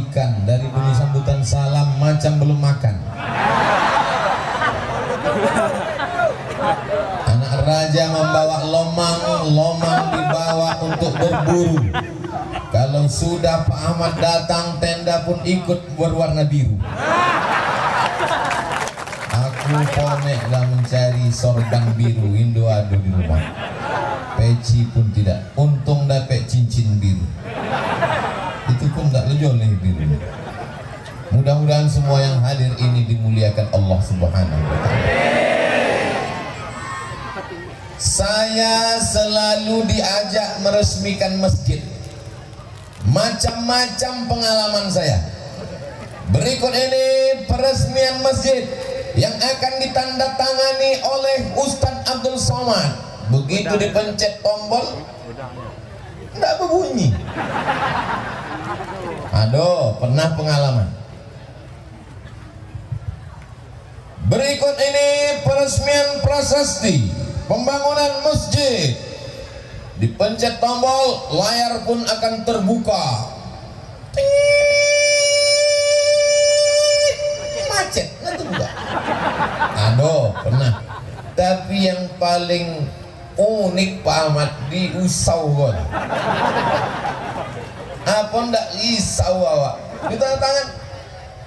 ikan dari bunyi sambutan salam macam belum makan. Anak raja membawa lomang, lomang dibawa untuk berburu. Kalau sudah Pak Ahmad datang, tenda pun ikut berwarna biru. Aku poneklah mencari sorban biru, Indo adu di rumah. Peci pun tidak, untung dapat cincin biru. Itu pun tak lejoleh biru. Mudah-mudahan semua yang hadir ini dimuliakan Allah Subhanahu wa Ta'ala. Saya selalu diajak meresmikan masjid. Macam-macam pengalaman saya. Berikut ini peresmian masjid yang akan ditandatangani oleh Ustadz Abdul Somad. Begitu dipencet tombol, tidak berbunyi. Aduh, pernah pengalaman. Berikut ini peresmian prasasti pembangunan masjid. Dipencet tombol, layar pun akan terbuka. Macet, nanti enggak. Aduh, pernah. Tapi yang paling unik Pak Ahmad di Usau kan. Apa ndak risau awak? Di tangan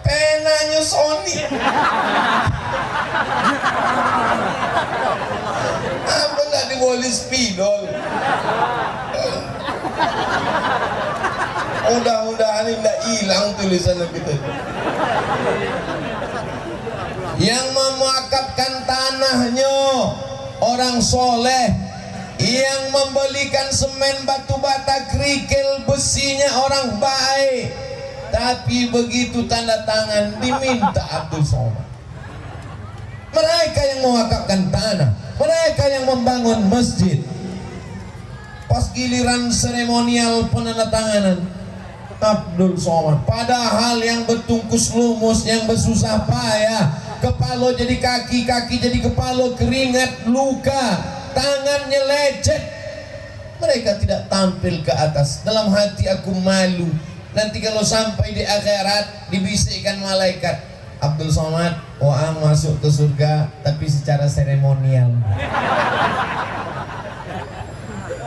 penanya Sony. Apa ndak diboli spidol? Mudah-mudahan ndak hilang tulisan kita. Yang memuakafkan tanahnya orang soleh, yang membelikan semen, batu bata, kerikil, besinya orang baik. Tapi begitu tanda tangan diminta Abdul Somad. Mereka yang mewakafkan tanah, mereka yang membangun masjid. Pas giliran seremonial penandatanganan, Abdul Somad. Padahal yang bertungkus lumus, yang bersusah payah, kepala jadi kaki, kaki jadi kepala, keringat, luka, tangannya lecet, mereka tidak tampil ke atas. Dalam hati aku malu. Nanti kalau sampai di akhirat dibisikkan malaikat, Abdul Somad, masuk ke surga tapi secara seremonial.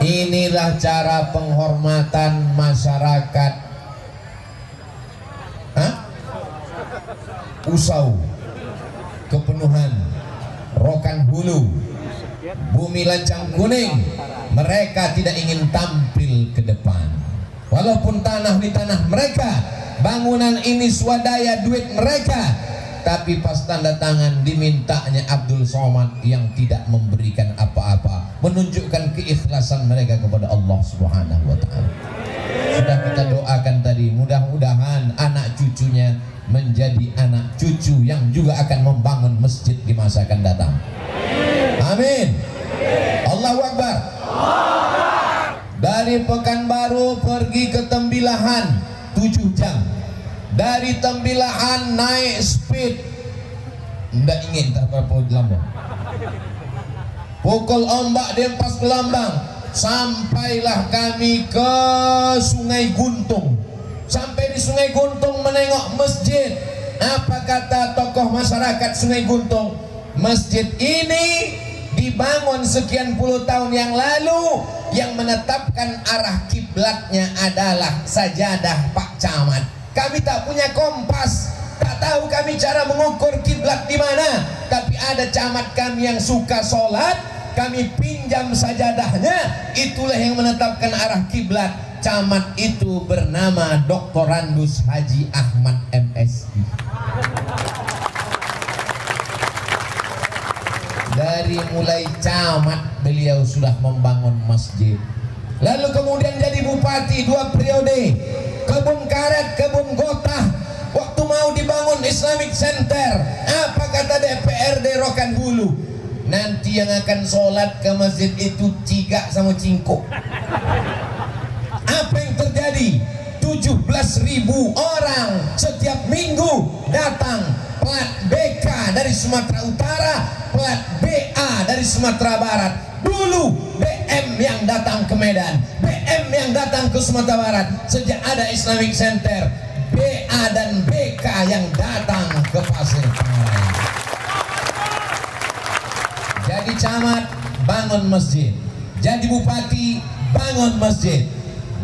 Inilah cara penghormatan masyarakat Usau, Kepenuhan, Rokan Hulu, Bumi Lancang Kuning. Mereka tidak ingin tampil ke depan. Walaupun tanah di tanah mereka, bangunan ini swadaya duit mereka, tapi pas tanda tangan dimintanya Abdul Somad yang tidak memberikan apa-apa, menunjukkan keikhlasan mereka kepada Allah Subhanahu wa Ta'ala. Sudah kita doakan tadi, mudah-mudahan anak cucunya menjadi anak cucu yang juga akan membangun masjid di masa akan datang. Amin. Allahu Akbar. Dari Pekanbaru pergi ke Tembilahan 7 jam. Dari Tembilahan naik speed, tidak ingin tak apa-apa Lambang. Pukul ombak dempas ke Lambang. Sampailah kami ke Sungai Guntung. Sampai di Sungai Guntung menengok masjid. Apa kata tokoh masyarakat Sungai Guntung? Masjid ini dibangun sekian puluh tahun yang lalu. Yang menetapkan arah kiblatnya adalah sajadah Pak Camat. Kami tak punya kompas, tak tahu kami cara mengukur kiblat di mana. Tapi ada camat kami yang suka sholat, kami pinjam sajadahnya. Itulah yang menetapkan arah kiblat. Camat itu bernama Dr. Randus Haji Ahmad MSI. Dari mulai camat beliau sudah membangun masjid. Lalu kemudian jadi bupati 2 periode. Kebun Karet, Kebun Gotah. Waktu mau dibangun Islamic Center, apa kata DPRD Rokan Hulu? Nanti yang akan sholat ke masjid itu cigak sama cingkuk. Apa yang terjadi? 17.000 orang setiap minggu datang, plat BK dari Sumatera Utara, plat BA dari Sumatera Barat. Dulu BM yang datang ke Medan, BM yang datang ke Sumatera Barat. Sejak ada Islamic Center, BA dan BK yang datang ke Pasir Pangarayan. Jadi camat, bangun masjid. Jadi bupati, bangun masjid.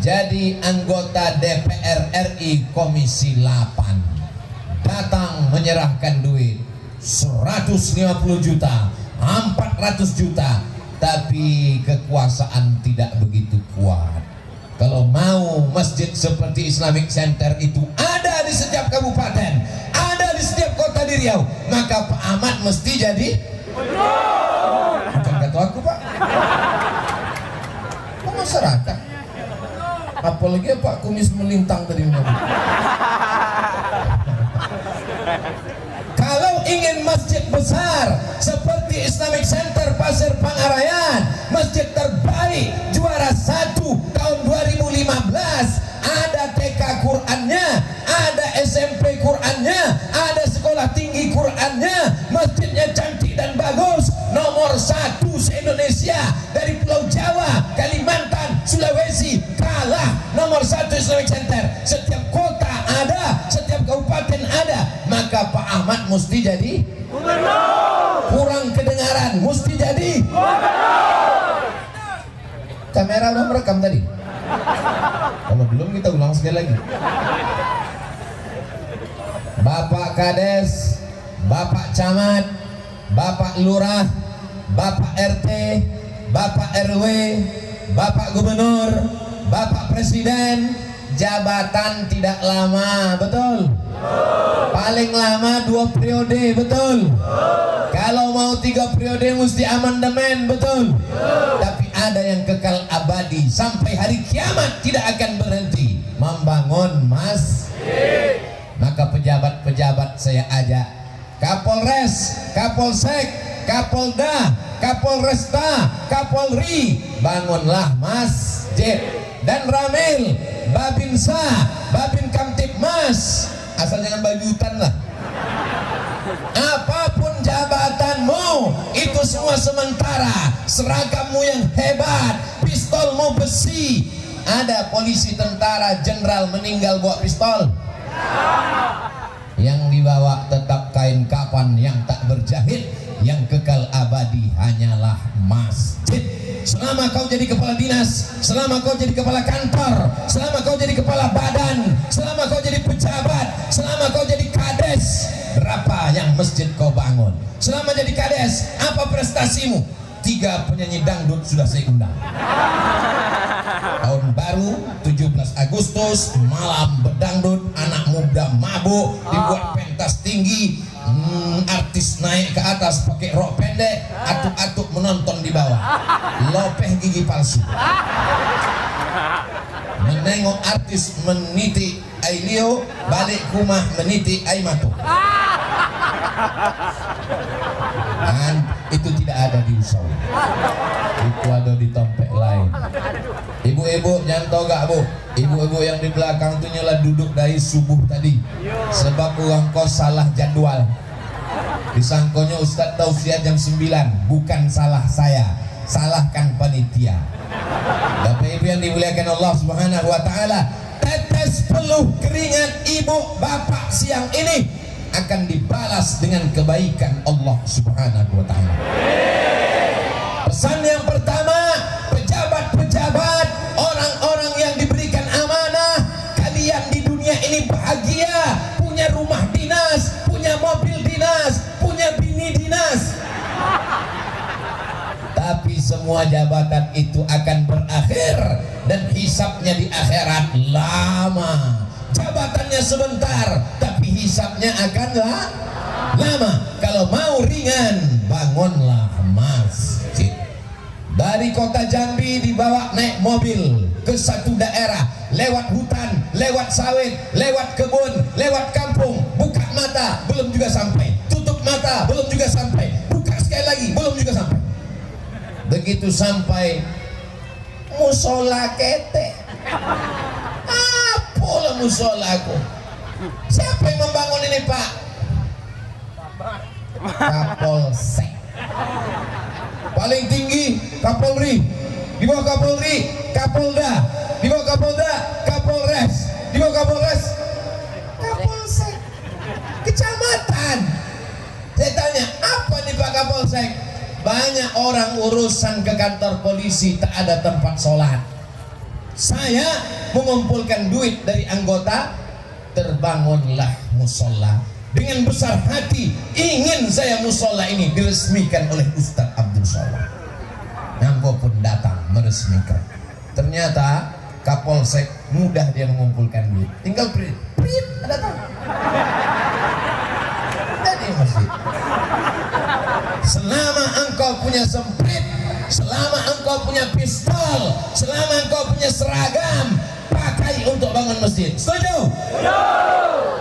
Jadi anggota DPR RI Komisi 8 datang menyerahkan duit 150 juta, 400 juta, tapi kekuasaan tidak begitu kuat. Kalau mau masjid seperti Islamic Center itu ada di setiap kabupaten, ada di setiap kota di Riau, maka Pak Ahmad mesti jadi bukan kata aku, Pak. Kok masyarakat? Apalagi Pak Kumis melintang tadi. Kalau ingin masjid besar seperti Islamic Center Pasir Pangarayan, masjid terbaik juara 1 tahun 2015, ada TK Qurannya, ada SMP Qurannya, ada sekolah tinggi Qurannya, masjidnya cantik dan bagus, nomor 1 se-Indonesia, dari Pulau Jawa, Kalimantan, Sulawesi, kalah nomor 1 Islamic Center. Setiap kota ada, setiap kabupaten ada, maka Pak Ahmad mesti jadi gubernur. Kurang kedengaran, mesti jadi gubernur. Kamera udah merekam tadi? Kalau belum kita ulang sekali lagi. Bapak Kades, Bapak Camat, Bapak Lurah, Bapak RT, Bapak RW, Bapak Gubernur, Bapak Presiden, jabatan tidak lama, betul? Paling lama 2 periode, betul? Kalau mau 3 periode mesti amandemen, betul? Tapi ada yang kekal abadi sampai hari kiamat, tidak akan berhenti membangun masjid. Maka pejabat-pejabat saya ajak, Kapolres, Kapolsek, Kapolda, Kapolresta, Kapolri, bangunlah masjid. Dan Ramil, Babinsa, Babin Kamtibmas, asal jangan bajutan lah. Apapun jabatanmu, itu semua sementara. Seragammu yang hebat, pistolmu besi. Ada polisi, tentara, jenderal meninggal bawa pistol. Yang dibawa tetap kain kapan yang tak berjahit. Yang kekal abadi hanyalah masjid. Selama kau jadi kepala dinas, selama kau jadi kepala kantor, selama kau jadi kepala badan, selama kau jadi pejabat, selama kau jadi kades, berapa yang masjid kau bangun? Selama jadi kades, apa prestasimu? 3 penyanyi dangdut sudah saya undang. Tahun baru 17 Agustus, malam berdangdut, anak muda mabuk, dibuat pentas tinggi, artis naik ke atas pakai rok pendek, atuk-atuk menonton di bawah, lopeh gigi palsu, menengok artis meniti ailio, balik rumah meniti aimato. Dan itu tidak ada di Usau, itu ada di tempat lain. Ibu-ibu nyantau gak bu? Ibu-ibu yang di belakang tuh nyala duduk dari subuh tadi, sebab orang kos salah jadwal. Disangkonya Ustadz tausiah jam 9, bukan salah saya, salahkan panitia. Bapak ibu yang dimuliakan Allah Subhanahu wa taala, tetes peluh keringat ibu bapak siang ini akan dibalas dengan kebaikan Allah Subhanahu wa taala. Pesan yang pertama, pejabat-pejabat, orang-orang yang diberikan amanah, kalian di dunia ini bahagia, punya rumah dinas, punya mobil dinas, punya bini dinas. Tapi semua jabatan itu akan berakhir dan hisabnya di akhirat lama. Jabatannya sebentar, tapi hisabnya akan lama. Kalau mau ringan, bangunlah masjid. Dari kota Jambi dibawa naik mobil ke satu daerah, lewat hutan, lewat sawit, lewat kebun, lewat kampung. Buka mata, belum juga sampai. Tutup mata, belum juga sampai. Buka sekali lagi, belum juga sampai. Begitu sampai musola kete, apalah musola aku. Siapa yang membangun ini Pak? Kapolsek. Paling tinggi Kapolri, di bawah Kapolri Kapolda, di bawah Kapolda Kapolres, di bawah Kapolres nih Pak Kapolsek, banyak orang urusan ke kantor polisi tak ada tempat sholat. Saya mengumpulkan duit dari anggota, terbangunlah musola. Dengan besar hati ingin saya musola ini diresmikan oleh Ustadz Abdul Somad. Nambo pun datang meresmikan. Ternyata Kapolsek mudah dia mengumpulkan duit. Tinggal print, datang. Jadi masjid. Selama engkau punya semprit, selama engkau punya pistol, selama engkau punya seragam, pakai untuk bangun masjid. Setuju?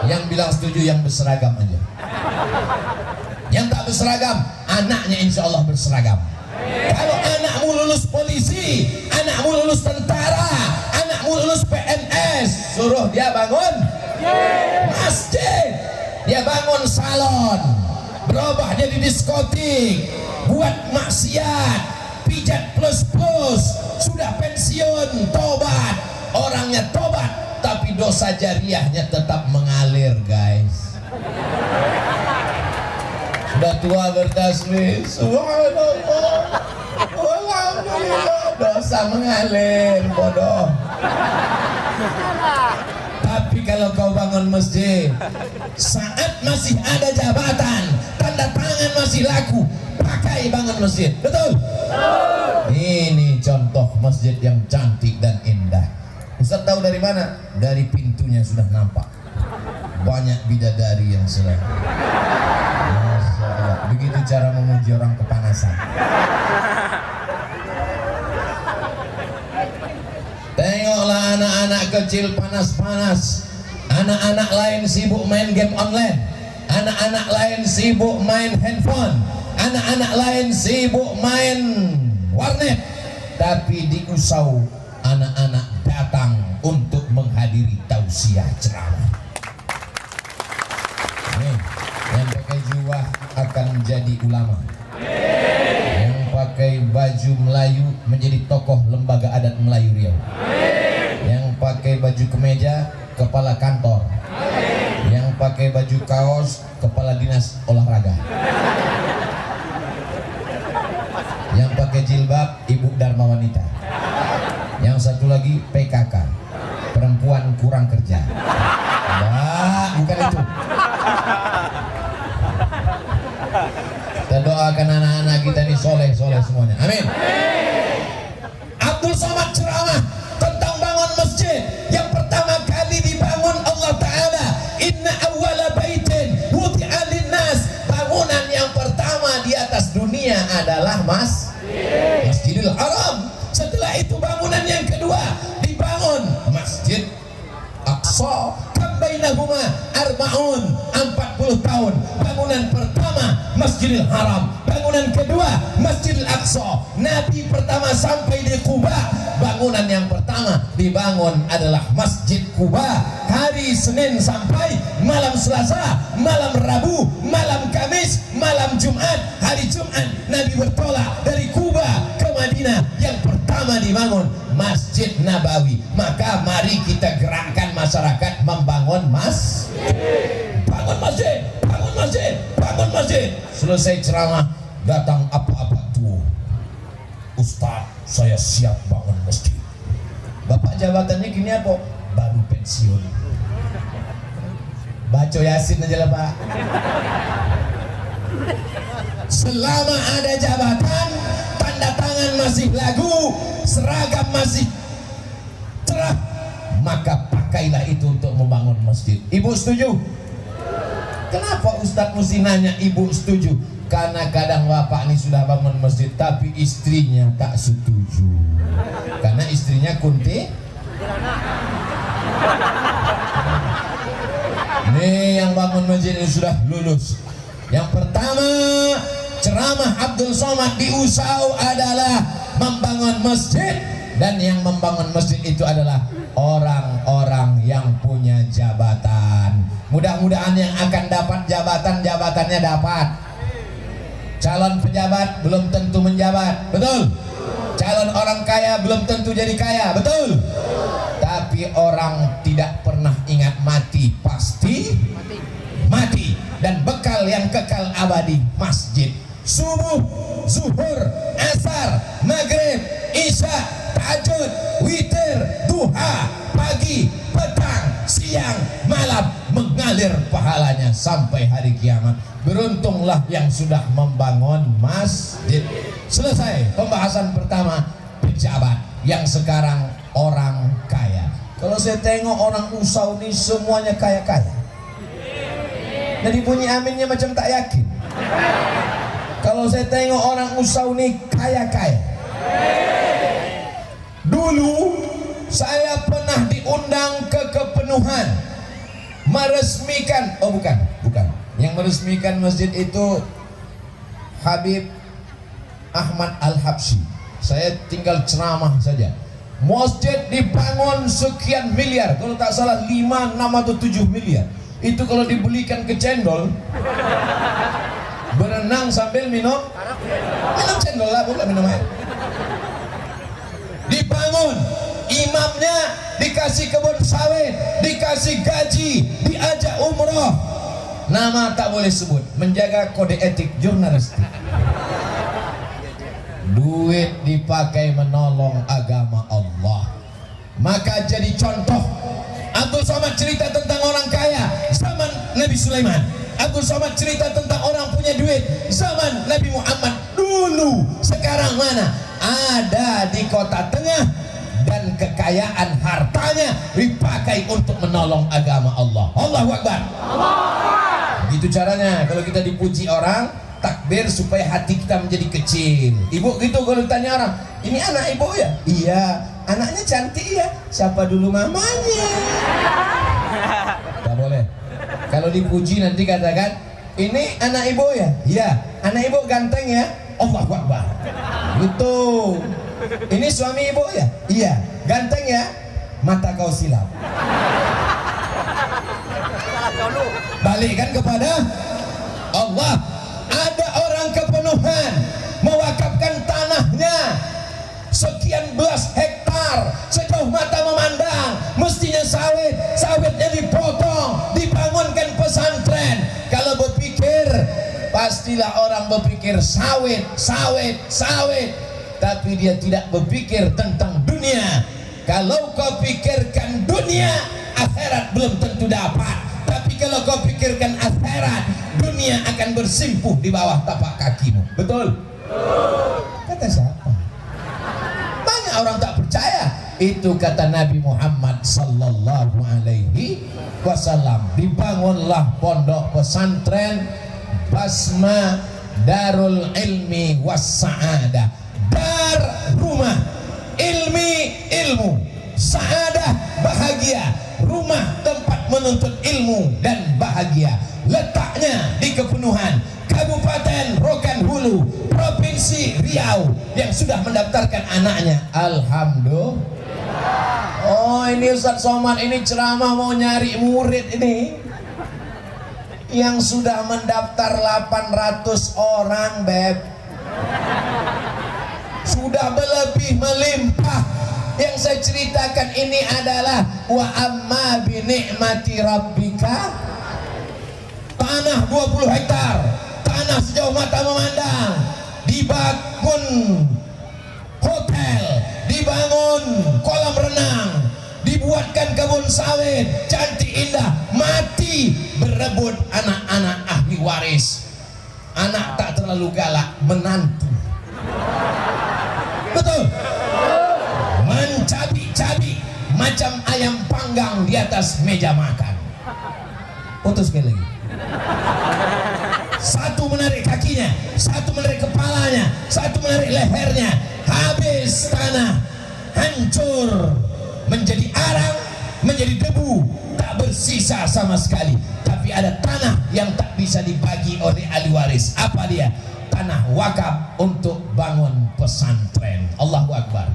Yang bilang setuju yang berseragam aja. Yang tak berseragam, anaknya insya Allah berseragam. Kalau anakmu lulus polisi, anakmu lulus tentara, anakmu lulus PNS, suruh dia bangun masjid, dia bangun salon, berubah jadi diskotik, buat maksiat, pijat plus, sudah pensiun, tobat, orangnya tobat, tapi dosa jariahnya tetap mengalir, guys. Sudah tua bertasbih, subhanallah, alhamdulillah, dosa mengalir, bodoh. Tapi kalau kau bangun masjid, saat masih ada jabatan, tanda tangan masih laku, pakai bangun masjid, betul? Ini contoh masjid yang cantik dan indah. Ustaz tahu dari mana? Dari pintunya sudah nampak. Banyak bidadari yang sedang. Masya Allah. Begitu cara memuji orang kepanasan. Tengoklah anak-anak kecil panas-panas. Anak-anak lain sibuk main game online. Anak-anak lain sibuk main handphone. Anak-anak lain sibuk main warnet. Tapi di Usau anak-anak datang untuk menghadiri tausiah ceramah. Nih, yang pakai jubah akan menjadi ulama. Yang pakai baju Melayu menjadi tokoh lembaga adat Melayu Riau. Yang pakai baju kemeja kepala kantor. Yang pakai baju kaos kepala dinas olahraga. Yang pakai jilbab ibu dharma wanita. Yang satu lagi PKK, perempuan kurang kerja. Nah, bukan itu. Kita doakan anak-anak kita ini soleh semuanya. Amin. Abdul Somad ceramah tentang bangun masjid. Yang pertama kali dibangun Allah Ta'ala, inna awwala baitin wudi'a linnas. Bangunan yang pertama di atas dunia adalah Masjidil Haram. Setelah itu bangunan yang kedua dibangun Masjid Aqsa. Kambainahuma arba'un, 40 tahun. Bangunan pertama Masjidil Haram, bangunan kedua Masjidil Aqsa. Nabi pertama sampai di Quba, bangunan yang pertama dibangun adalah Masjid Quba. Hari Senin sampai malam Selasa, malam Rabu, malam Kamis, malam Jumat. Hari Jumat Nabi bertolak dari Quba ke Madinah. Yang pertama dibangun Masjid Nabawi. Maka mari kita gerakkan masyarakat membangun bangun masjid, bangun masjid, bangun masjid. Selesai ceramah datang apa-apa tuh, Ustaz saya siap bangun masjid. Bapak jabatannya gini apa? Baru pensiun. Baca Yasin aja lah Pak. Selama ada jabatan, tanda tangan masih lagu, seragam masih cerah, maka pakailah itu untuk membangun masjid. Ibu setuju? Kenapa Ustadz mesti nanya ibu setuju? Karena kadang bapak ini sudah bangun masjid tapi istrinya tak setuju. Karena istrinya kunti. Nih yang bangun masjid ini sudah lulus. Yang pertama ceramah Abdul Somad di Usau adalah membangun masjid. Dan yang membangun masjid itu adalah orang-orang yang punya jabatan. Mudah-mudahan yang akan dapat jabatan, jabatannya dapat. Calon pejabat belum tentu menjabat, betul? Calon orang kaya belum tentu jadi kaya, betul? Tapi orang tidak pernah ingat mati, pasti mati. Dan bekal yang kekal abadi, masjid. subuh, zuhur, asar, maghrib, isya, tahajud, witir, duha, pagi, petang, siang, malam, mengalir pahalanya sampai hari kiamat. Beruntunglah yang sudah membangun masjid. Selesai pembahasan pertama, pejabat. Yang sekarang orang kaya. Kalau saya tengok orang Usau ini semuanya kaya-kaya. Jadi bunyi aminnya macam tak yakin. Kalau saya tengok orang Usau ini kaya-kaya. Dulu saya pernah diundang ke Kepenuhan meresmikan, oh bukan. Yang meresmikan masjid itu Habib Ahmad Al-Habsyi. Saya tinggal ceramah saja. Masjid dibangun sekian miliar, kalau tak salah 5, 6 atau 7 miliar. Itu kalau dibelikan ke cendol, berenang sambil minum cendol lah, bukan minum air. Dibangun, imamnya dikasih kebun sawit, dikasih gaji, diajak umroh. Nama tak boleh sebut, menjaga kode etik jurnalistik. Duit dipakai menolong agama Allah. Maka jadi contoh. Abdul Somad cerita tentang orang kaya zaman Nabi Sulaiman. Abdul Somad cerita tentang orang punya duit zaman Nabi Muhammad dulu. Sekarang mana? Ada di kota tengah, dan kekayaan hartanya dipakai untuk menolong agama Allah. Allahu Akbar. Begitu caranya kalau kita dipuji orang, takbir supaya hati kita menjadi kecil. Ibu gitu kalau ditanya orang, ini anak ibu ya? Iya. Anaknya cantik ya? Siapa dulu mamanya? Tak boleh. Kalau dipuji nanti katakan, ini anak ibu ya? Iya. Anak ibu ganteng ya? Allahu Akbar. Gitu. Ini suami ibu ya? Iya. Ganteng ya? Mata kau silap. Balikkan kepada Allah. Ada orang Kepenuhan mewakafkan tanahnya sekian belas hektar, sejauh mata memandang, mestinya sawitnya dipotong, dibangunkan pesantren. Kalau berpikir, pastilah orang berpikir sawit, tapi dia tidak berpikir tentang dunia. Kalau kau pikirkan dunia, akhirat belum tentu dapat. Tapi kalau kau pikirkan akhirat, dunia akan bersimpuh di bawah tapak kakimu. Betul? Kata siapa? Banyak orang tak percaya. Itu kata Nabi Muhammad sallallahu alaihi wasallam. Dibangunlah pondok pesantren Basma Darul Ilmi Was Sa'adah. Dar rumah ilmu, sa'adah bahagia, rumah tempat menuntut ilmu dan bahagia. Letaknya di Kepenuhan, Kabupaten Rokan Hulu, Provinsi Riau, yang sudah mendaftarkan anaknya. Alhamdulillah. Oh, ini Ustaz Somad ini ceramah mau nyari murid ini. Yang sudah mendaftar 800 orang, Beb. Sudah berlebih melimpah. Yang saya ceritakan ini adalah wa amma bi ni'mati rabbika. Tanah 20 hektar, tanah sejauh mata memandang, dibangun hotel, dibangun kolam renang, dibuatkan kebun sawit cantik indah, mati berebut anak-anak ahli waris. Anak tak terlalu galak, menantu. Betul? Mencabik-cabik macam ayam panggang di atas meja makan. Putus sekali lagi. Satu menarik kakinya, satu menarik kepalanya, satu menarik lehernya. Habis tanah, hancur, menjadi arang, menjadi debu, tak bersisa sama sekali. Tapi ada tanah yang tak bisa dibagi oleh ahli waris. Apa dia? Tanah wakaf untuk bangun pesantren. Allahu Akbar.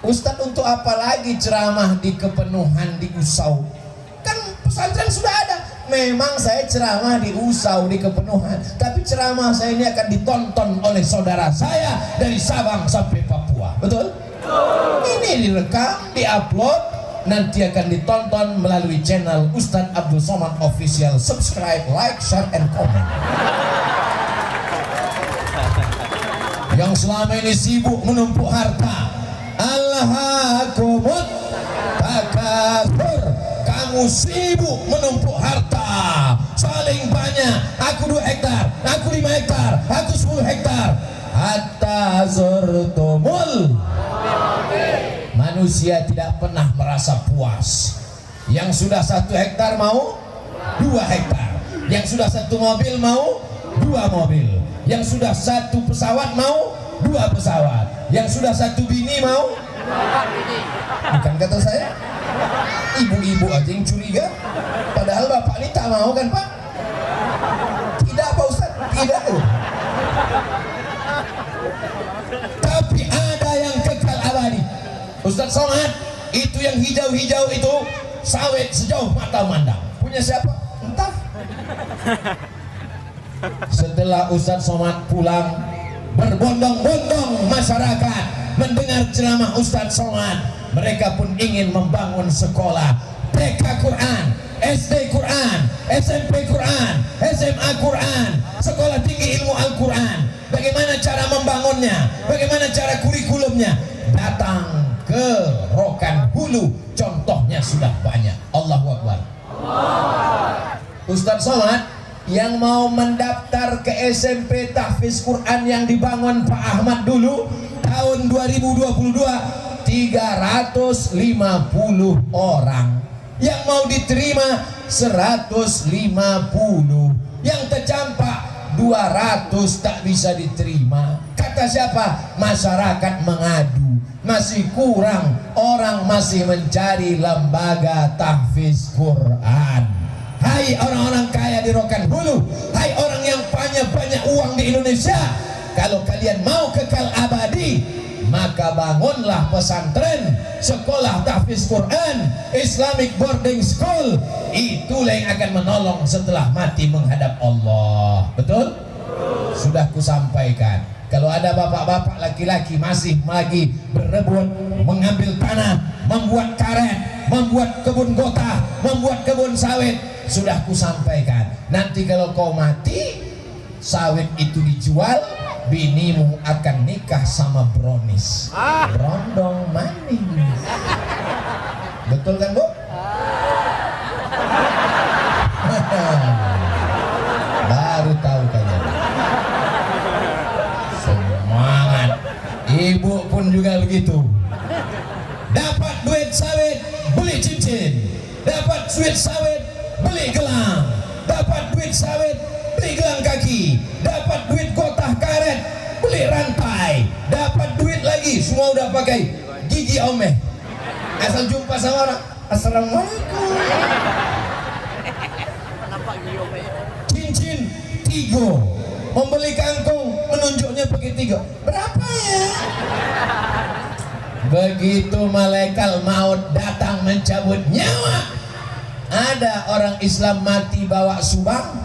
Ustadz, untuk apa lagi ceramah di Kepenuhan, di Usau? Kan pesantren sudah ada. Memang saya ceramah di Usau, di Kepenuhan, tapi ceramah saya ini akan ditonton oleh saudara saya dari Sabang sampai Papua. Betul? Ini direkam, diupload, nanti akan ditonton melalui channel Ustadz Abdul Somad Official. Subscribe, like, share, and comment. yang selama ini sibuk menumpuk harta. Alhaakumut takatsur, kamu sibuk menumpuk harta, saling banyak. Aku 2 hektar, aku 5 hektar, aku 10 hektar. Hatta zurtumul. Manusia tidak pernah merasa puas. Yang sudah 1 hektar mau 2 hektar, yang sudah 1 mobil mau 2 mobil, yang sudah 1 pesawat mau 2 pesawat, yang sudah 1 bini mau. Bukan kata saya, ibu-ibu aja yang curiga, padahal bapak ini tak mau kan Pak? Tidak Pak Ustaz, tidak. Tapi ada yang kekal abadi. Ustaz Somad, itu yang hijau-hijau itu sawit sejauh mata memandang. Punya siapa? Entah. Setelah Ustaz Somad pulang, berbondong-bondong masyarakat mendengar ceramah Ustaz Somad. Mereka pun ingin membangun sekolah TK Quran, SD Quran, SMP Quran, SMA Quran, sekolah tinggi ilmu Al-Quran. Bagaimana cara membangunnya? Bagaimana cara kurikulumnya? Datang ke Rokan Hulu, contohnya sudah banyak. Allahu Akbar. Ustaz Somad yang mau mendaftar ke SMP Tahfiz Quran yang dibangun Pak Ahmad dulu tahun 2022, 350 orang. Yang mau diterima 150, yang tercampak 200 tak bisa diterima. Kata siapa? Masyarakat mengadu, masih kurang orang, masih mencari lembaga tahfiz Quran. Hai orang-orang kaya di Rokan Hulu, hai orang yang banyak uang di Indonesia, kalau kalian mau kekal abadi, maka bangunlah pesantren, sekolah tahfiz Quran, Islamic boarding school. Itulah yang akan menolong setelah mati menghadap Allah. Betul? Sudah kusampaikan. Kalau ada bapak-bapak laki-laki masih lagi berebut mengambil tanah, membuat karet, membuat kebun gota, membuat kebun sawit, sudah kusampaikan. Nanti kalau kau mati, sawit itu dijual, binimu akan nikah sama brownies, rondong manis. Betul kan Bu? Baru tahu kalian. Semangat. Ibu pun juga begitu. Dapat duit sawit, beli cincin. Dapat duit sawit, beli gelang. Dapat duit sawit, beli gelang kaki. Dapat duit kotah karet, beli rantai. Dapat duit lagi, semua udah pakai gigi omeh. Asal jumpa sama orang, assalamualaikum. Cincin 3, membeli kangkung, menunjuknya pakai 3. Berapa ya? Begitu malaikat maut datang mencabut nyawa, ada orang Islam mati bawa subang,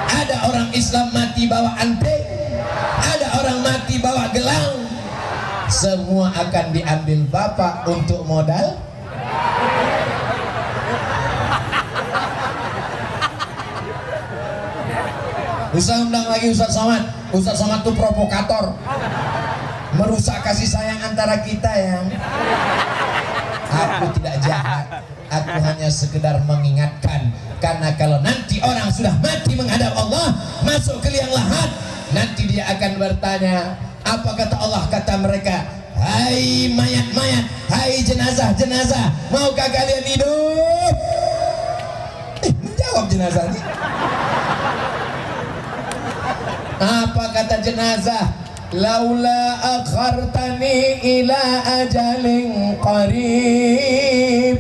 ada orang Islam mati bawa anting, ada orang mati bawa gelang. Semua akan diambil bapak untuk modal. Ustaz undang lagi Ustaz Somad. Ustaz Somad itu provokator, merusak kasih sayang antara kita ya. Aku tidak jahat, aku hanya sekedar mengingatkan. Karena kalau nanti orang sudah mati menghadap Allah, masuk ke liang lahat, nanti dia akan bertanya, apa kata Allah? Kata mereka, hai mayat-mayat, hai jenazah-jenazah, maukah kalian hidup? Menjawab jenazah ini. Apa kata jenazah? Laula akhartani ila ajalin qarib.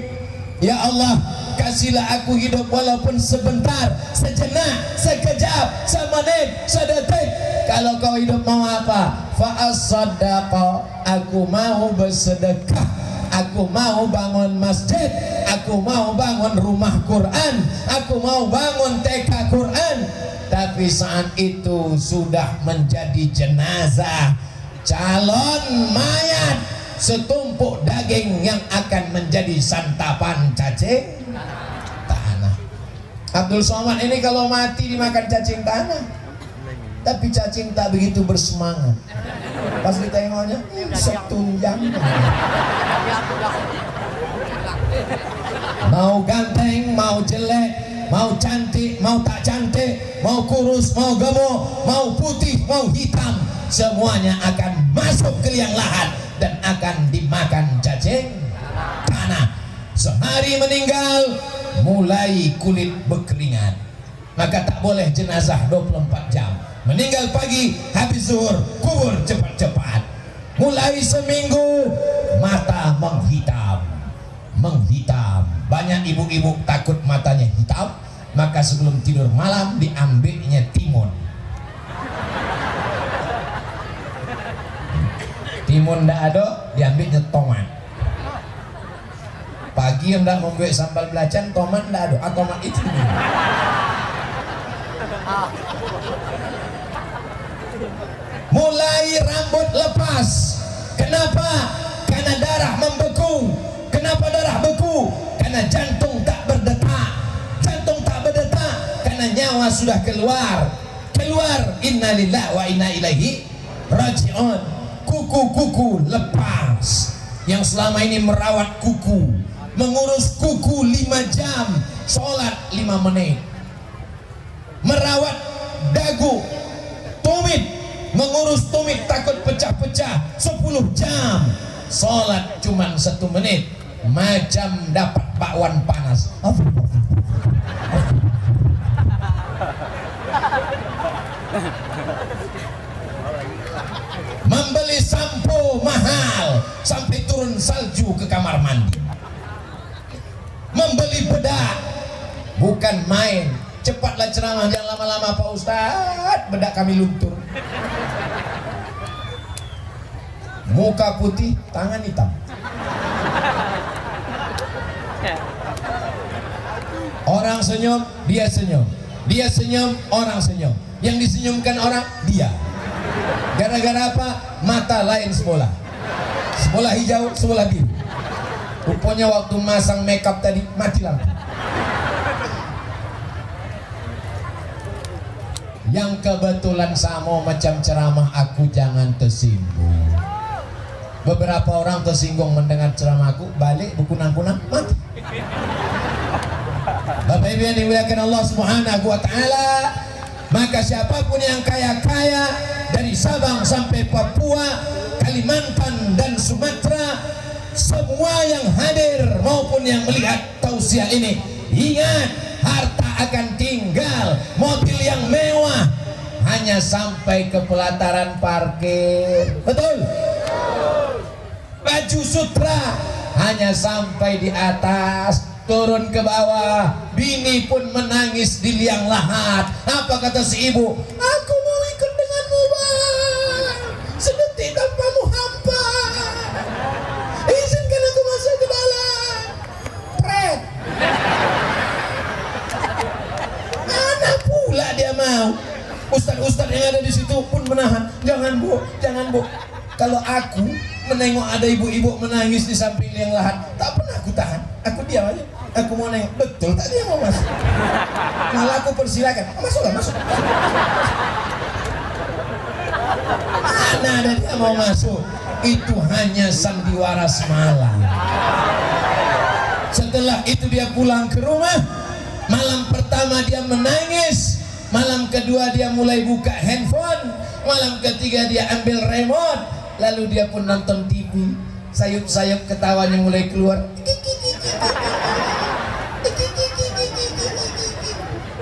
Ya Allah, kasihlah aku hidup walaupun sebentar, sejenak, sekejap, semenit, sedetik. Kalau kau hidup mau apa? Fa as-sadaqah, aku mau bersedekah, aku mau bangun masjid, aku mau bangun rumah Quran, aku mau bangun TK Quran. Tapi saat itu sudah menjadi jenazah, calon mayat, setumpuk daging yang akan menjadi santapan cacing tanah. Abdul Somad ini kalau mati dimakan cacing tanah. Tapi cacing tak begitu bersemangat. Pas ditengoknya, setunjang. Mau ganteng, mau jelek, mau cantik, mau tak cantik, mau kurus, mau gemuk, mau putih, mau hitam, semuanya akan masuk ke liang lahat dan akan dimakan cacing tanah. Sehari meninggal, mulai kulit berkeringat, maka tak boleh jenazah 24 jam. Meninggal pagi, habis zuhur, kubur cepat-cepat. Mulai seminggu, mata menghitam. Banyak ibu-ibu takut matanya hitam, maka sebelum tidur malam diambilnya timun. Timun ndak ada, diambilnya tomat. Pagi yang ndak membuat sambal belacan, tomat ndak ada, tomat itu. Mulai rambut lepas. Kenapa? Karena darah membeku. Kenapa darah beku? Karena jantung tak berdetak. Jantung tak berdetak karena nyawa sudah keluar. Innalillahi wa inna ilaihi raji'un. Kuku-kuku lepas. Yang selama ini merawat kuku, mengurus kuku 5 jam, sholat 5 menit. Merawat dagu, tumit, mengurus tumit takut pecah-pecah 10 jam, sholat cuma 1 menit. Macam dapat bakwan panas. Membeli sampo mahal sampai turun salju ke kamar mandi. Membeli bedak, bukan main. Cepatlah ceramah, jangan lama-lama Pak Ustadz, bedak kami luntur. Muka putih, tangan hitam. Orang senyum, dia senyum. Dia senyum, orang senyum. Yang disenyumkan orang, dia. Gara-gara apa? Mata lain sebelah. Sebelah hijau, sebelah biru. Rupanya waktu masang makeup tadi, mati lampu. Yang kebetulan sama macam ceramah aku, jangan tersinggung. Beberapa orang tersinggung mendengar ceramahku, balik berkunang-kunang, mati. Bapak Ibu yang dimuliakan Allah Subhanahu wa Ta'ala, maka siapapun yang kaya-kaya dari Sabang sampai Papua, Kalimantan dan Sumatera, semua yang hadir maupun yang melihat tausiah ini, ingat, harta akan tinggal, mobil yang mewah hanya sampai ke pelataran parkir, betul? Baju sutra hanya sampai di atas, turun ke bawah. Bini pun menangis di liang lahat. Apa kata si ibu? Aku mau ikut denganmu bang, sedetik tanpamu hampa, izinkan aku masuk ke dalam. Pret. Mana pula dia mau? Ustadz-ustadz yang ada di situ pun menahan. Jangan bu, jangan bu. Kalau aku menengok ada ibu-ibu menangis di samping liang lahat, tak pernah aku tahan. Aku diam aja. Aku mau nengok, betul tak dia mau masuk. Malah aku persilakan, masuklah, masuk. Mana ada dia mau masuk? Itu hanya sandiwara semalam. Setelah itu dia pulang ke rumah. Malam pertama dia menangis, malam kedua dia mulai buka handphone, malam ketiga dia ambil remote, lalu dia pun nonton TV. Sayup-sayup ketawanya mulai keluar.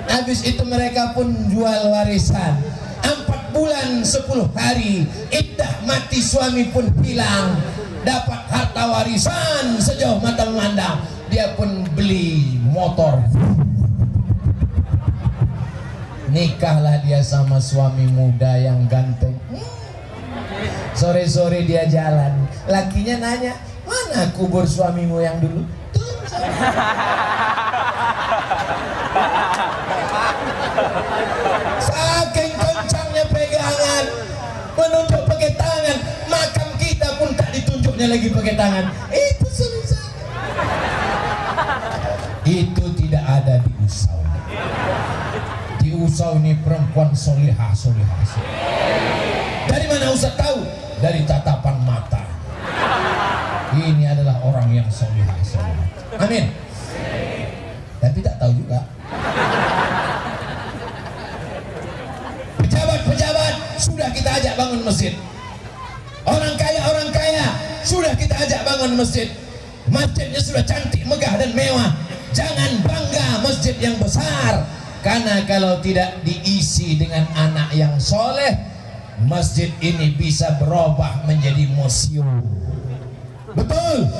Habis itu mereka pun jual warisan. 4 bulan 10 hari iddah mati, suami pun hilang, dapat harta warisan sejauh mata memandang. Dia pun beli motor. Nikahlah dia sama suami muda yang ganteng. Sore-sore dia jalan, lakinya nanya, mana kubur suamimu yang dulu? Saking kencangnya pegangan, menunjuk pakai tangan, makam kita pun tak ditunjuknya lagi pakai tangan. Itu selesai. Itu tidak ada di Usau. Di di Usau ini perempuan solihah. Dari mana Ustaz tahu? Dari tatapan mata. Ini adalah orang yang solihah. Amin. Tapi tak tahu juga. Pejabat-pejabat sudah kita ajak bangun masjid. Orang kaya sudah kita ajak bangun masjid. Masjidnya sudah cantik, megah dan mewah. Jangan bangga masjid yang besar, karena kalau tidak diisi dengan anak yang soleh, masjid ini bisa berubah menjadi museum. Betul?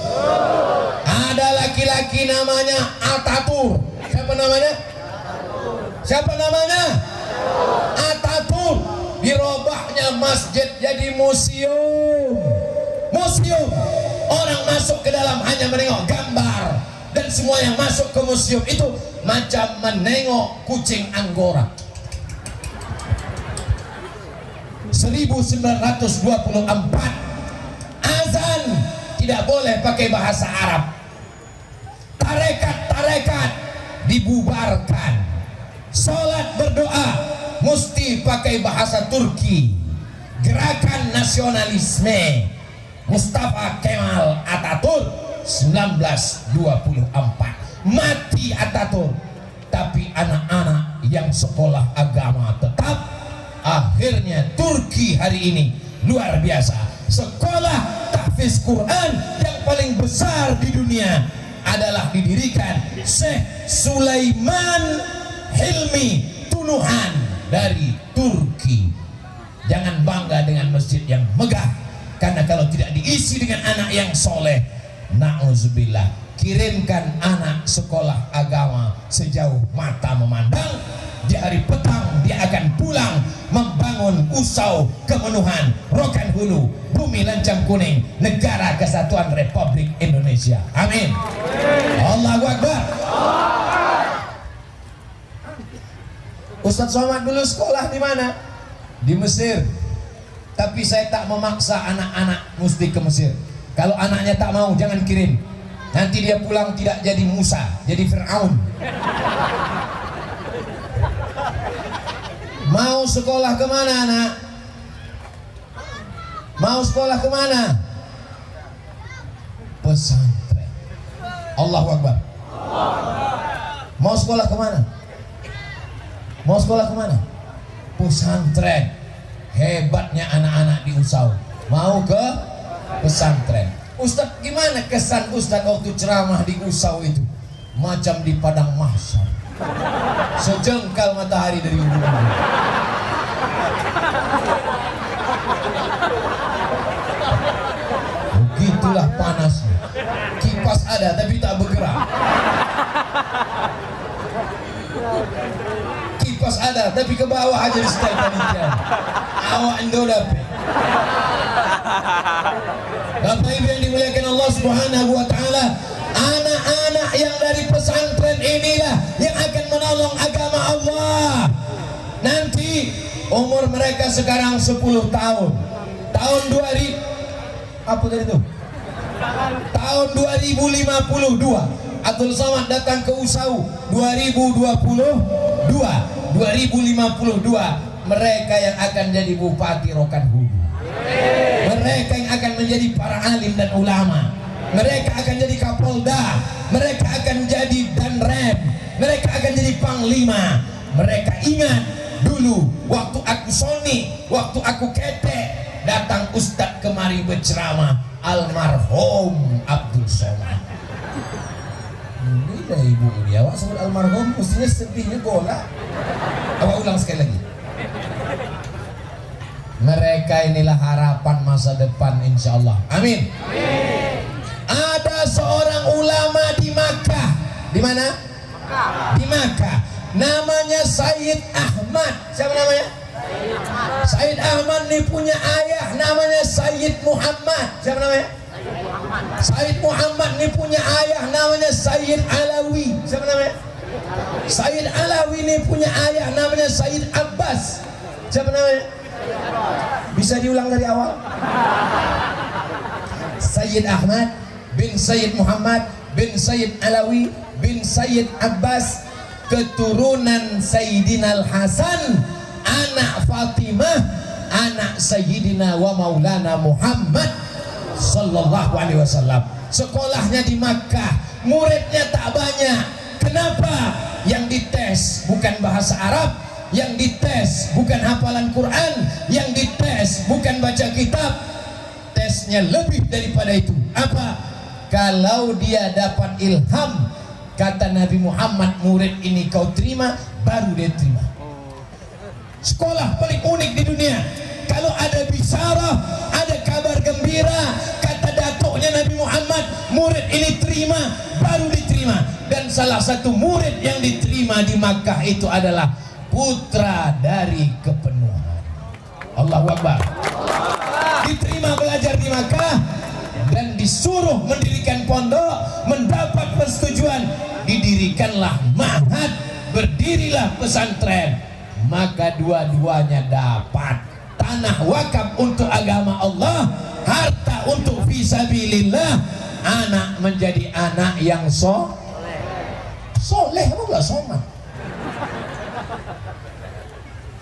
Ada laki-laki namanya Ataturk. Siapa namanya? Ataturk. Dirobahnya masjid jadi museum. Orang masuk ke dalam hanya menengok gambar, dan semua yang masuk ke museum itu macam menengok kucing Anggora. 1924 azan tidak boleh pakai bahasa Arab. Tarekat dibubarkan. Salat berdoa mesti pakai bahasa Turki. Gerakan nasionalisme Mustafa Kemal Ataturk 1924. Mati Ataturk, tapi anak-anak yang sekolah agama tetap. Akhirnya Turki hari ini luar biasa. Sekolah tahfiz Quran yang paling besar di dunia adalah didirikan Syekh Sulaiman Hilmi Tunuhan dari Turki. Jangan bangga dengan masjid yang megah, karena kalau tidak diisi dengan anak yang soleh, na'udzubillah, kirimkan anak sekolah agama sejauh mata memandang, di hari petang dia akan pulang membangun Usau Kemenuhan, Rokan Hulu, Bumi Lancang Kuning, Negara Kesatuan Republik Indonesia. Amin. Allahu Akbar. Ustaz Somad dulu sekolah di mana? Di Mesir. Tapi saya tak memaksa anak-anak mesti ke Mesir. Kalau anaknya tak mau, jangan kirim. Nanti dia pulang tidak jadi Musa, jadi Fir'aun. Mau sekolah kemana anak? Mau sekolah kemana? Pesantren. Allahu Akbar. Mau sekolah kemana? Mau sekolah kemana? Pesantren. Hebatnya anak-anak di Usau. Mau ke pesantren. Ustadz, gimana kesan Ustadz waktu ceramah di Usau itu? Macam di padang mahsyar. Sejengkal matahari dari ujung. Begitulah panasnya. Kipas ada tapi tak bergerak. Kipas ada tapi ke bawah aja di setel panitia. Awak endo dapet. Bapak Ibu yang dimuliakan Allah Subhanahu wa taala, anak-anak yang dari pesantren inilah yang akan menolong agama Allah. Nanti umur mereka sekarang 10 tahun. Tahun 2000 apa tadi itu? Tahun 2052 Abdul Somad datang ke Usau. 2022 mereka yang akan jadi bupati Rokan Hulu. Mereka yang akan menjadi para alim dan ulama. Mereka akan jadi Kapolda. Mereka akan jadi Danrem. Mereka akan jadi Panglima. Mereka ingat dulu waktu aku Sony, waktu aku ketek, datang Ustadz kemari berceramah, almarhum Abdul Somad. Ini dah ibu dia, awak sebut almarhum mestinya sedihnya bola. Awak ulang sekali lagi. Mereka inilah harapan masa depan insya Allah. Amin. Ada seorang ulama di Makkah. Di mana? Di Makkah. Namanya Sayyid Ahmad. Siapa namanya? Sayyid Ahmad ini punya ayah namanya Sayyid Muhammad. Siapa namanya? Sayyid Muhammad ini punya ayah namanya Sayyid Alawi. Siapa namanya? Sayyid Alawi ini punya ayah namanya Sayyid Abbas. Siapa namanya? Bisa diulang dari awal. Sayyid Ahmad bin Sayyid Muhammad bin Sayyid Alawi bin Sayyid Abbas keturunan Sayyidina Al-Hasan, anak Fatimah, anak Sayyidina wa Maulana Muhammad sallallahu alaihi wasallam. Sekolahnya di Makkah, muridnya tak banyak. Kenapa? Yang dites bukan bahasa Arab, yang dites bukan hafalan Quran, yang dites bukan baca kitab. Tesnya lebih daripada itu. Apa? Kalau dia dapat ilham, kata Nabi Muhammad, murid ini kau terima, baru dia terima. Sekolah paling unik di dunia. Kalau ada bisyarah, ada kabar gembira, kata datuknya Nabi Muhammad, murid ini terima, baru diterima. Dan salah satu murid yang diterima di Makkah itu adalah putra dari kepenuhan. Allahu Akbar. Diterima belajar di Makkah dan disuruh mendirikan pondok, mendapat persetujuan, didirikanlah ma'had, berdirilah pesantren. Maka dua-duanya dapat tanah wakaf untuk agama Allah, harta untuk fisabilillah. Anak menjadi anak yang soleh, apa enggak somat?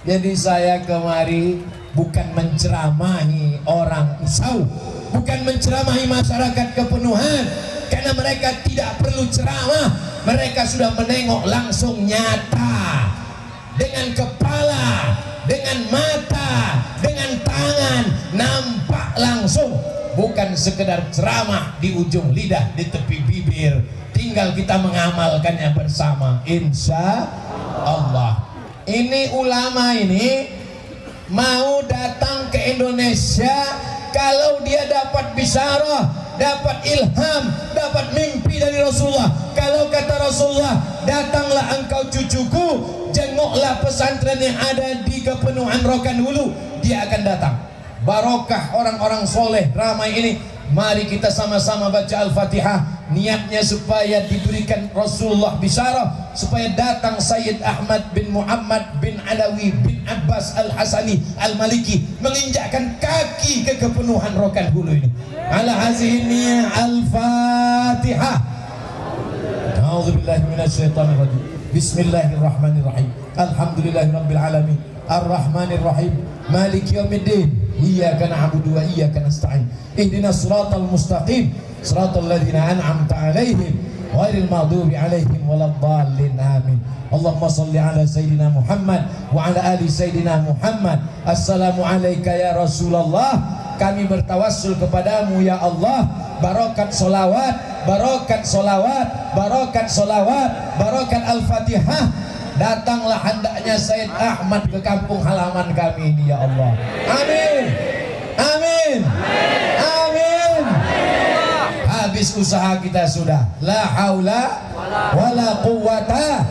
Jadi saya kemari bukan menceramahi orang Usau, bukan menceramahi masyarakat kepenuhan, karena mereka tidak perlu ceramah. Mereka sudah menengok langsung nyata, dengan kepala, dengan mata, dengan tangan, nampak langsung. Bukan sekedar ceramah di ujung lidah, di tepi bibir. Tinggal kita mengamalkannya bersama, insya Allah. Ini ulama ini mau datang ke Indonesia, kalau dia dapat bisyarah, dapat ilham, dapat mimpi dari Rasulullah. Kalau kata Rasulullah, datanglah engkau cucuku, jenguklah pesantren yang ada di Kepenuhan Rokan Hulu, dia akan datang. Barokah orang-orang soleh ramai ini. Mari kita sama-sama baca Al-Fatihah, niatnya supaya diberikan Rasulullah bisyarah, supaya datang Sayyid Ahmad bin Muhammad bin Alawi bin Abbas Al-Hasani Al-Maliki, menginjakkan kaki ke Kepenuhan Rokan Hulu ini. Ala hazihi Al-Fatihah. A'udzubillahi minasyaitonirrajim. Bismillahirrahmanirrahim. Alhamdulillahirabbil alamin. Ar-Rahmanirrahim. Maliki yaumiddin. Iyyaka na'budu wa iyyaka nasta'in. Ihdinas siratal mustaqim, siratal ladzina an'amta 'alaihim ghairil maghdubi 'alaihim waladdallin. Amin. Allahumma shalli ala sayyidina Muhammad wa ala ali sayyidina Muhammad. Assalamu alayka ya Rasulullah. Kami bertawassul kepadamu ya Allah, barokat solawat, barokat solawat, barokat solawat, barokat Al-Fatihah. Datanglah hendaknya Sayyid Ahmad ke kampung halaman kami ini ya Allah. Amin. Amin. Amin. Habis usaha kita sudah. La haula wala quwwata